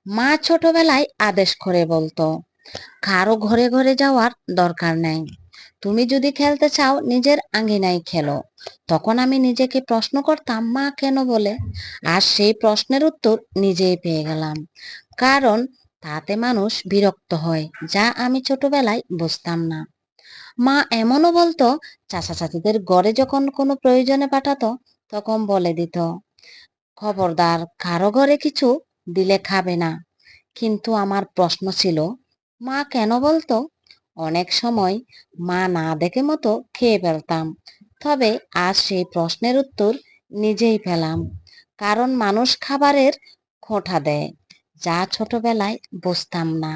মা ছোটবেলায় আদেশ করে বলতো, কারো ঘরে ঘরে যাওয়ার দরকার নাই। তুমি যদি খেলতে চাও নিজের আঙ্গিনায় খেলো। তখন আমি নিজেকে প্রশ্ন করতাম, মা কেন বলে? আর সেই প্রশ্নের উত্তর নিজেই পেয়ে গেলাম। কারণ তাতে মানুষ বিরক্ত হয়, যা আমি ছোটবেলায় বুঝতাম না। মা এমনও বলতো, চাচা চাচিদের ঘরে যখন কোনো প্রয়োজনে পাঠাতো, তখন বলে দিত, খবরদার কারো ঘরে কিছু দিলে খাবে না। কিন্তু আমার প্রশ্ন ছিল, মা কেন বলতো? অনেক সময় মা না দেখে মতো খেয়ে ফেলতাম। তবে আজ সেই প্রশ্নের উত্তর নিজেই পেলাম। কারণ মানুষ খাবারের খোঁটা দেয়, যা ছোটবেলায় বুঝতাম না।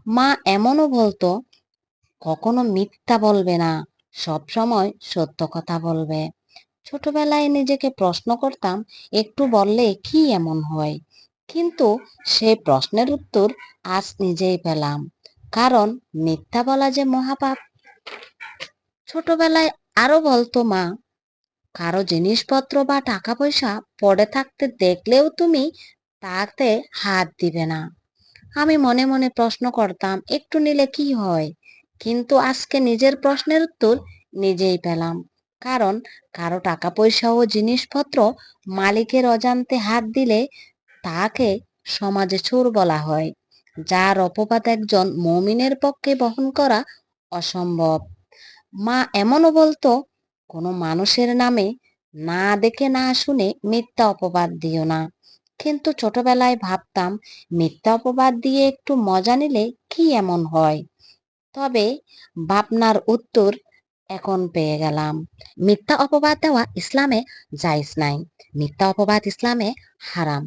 মা এমনও বলতো, কখনো মিথ্যা বলবে না, সব সময় সত্য কথা বলবে। ছোটবেলায় নিজেকে প্রশ্ন করতাম, একটু বললে কি এমন হয়? কিন্তু সেই প্রশ্নের উত্তর আজ নিজেই পেলাম। কারণ মিথ্যা বলা যে মহাপাপ। ছোটবেলায় আরো বলতো মা, কারো জিনিসপত্র বা টাকা পয়সা পড়ে থাকতে দেখলেও তুমি তাতে হাত দিবে না। আমি মনে মনে প্রশ্ন করতাম, একটু নিলে কি হয়? কিন্তু আজকে নিজের প্রশ্নের উত্তর নিজেই পেলাম। কারণ কারো টাকা পয়সা ও জিনিসপত্র মালিকের অজান্তে হাত দিলে তাকে সমাজে চোর বলা হয়, যার অপবাদ একজন মুমিনের পক্ষে বহন করা অসম্ভব। মা এমনও বলতো, কোনো মানুষের নামে না দেখে না শুনে মিথ্যা অপবাদ দিও না। কিন্তু ছোটবেলায় ভাবতাম, মিথ্যা অপবাদ দিয়ে একটু মজা নিলে কি এমন হয়? তবে ভাবনার উত্তর এখন পেয়ে গেলাম। মিথ্যা অপবাদ দেওয়া ইসলামে জায়েজ নাই। মিথ্যা অপবাদ ইসলামে হারাম।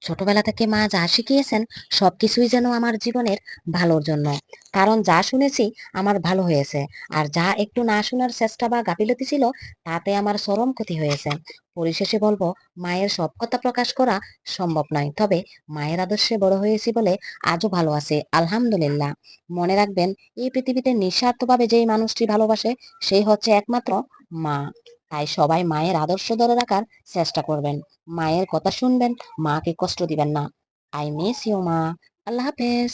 ছোটবেলা থেকে মা যা শিখিয়েছেন সবকিছুই যেন আমার জীবনের ভালোর জন্য। কারণ যা শুনেছি আমার ভালো হয়েছে, আর যা একটু না শোনার চেষ্টা বা গাফিলতি ছিল তাতে আমার চরম ক্ষতি হয়েছে। পরিশেষে বলবো, মায়ের সব কথা প্রকাশ করা সম্ভব নয়, তবে মায়ের আদর্শে বড় হয়েছি বলে আজও ভালো আছে, আলহামদুলিল্লাহ। মনে রাখবেন, এই পৃথিবীতে নিঃস্বার্থভাবে যেই মানুষটি ভালোবাসে সেই হচ্ছে একমাত্র মা। তাই সবাই মায়ের আদর্শ ধরে রাখার চেষ্টা করবেন, মায়ের কথা শুনবেন, মাকে কষ্ট দিবেন না। আই মিস ইউ মা। আল্লাহ হাফেজ।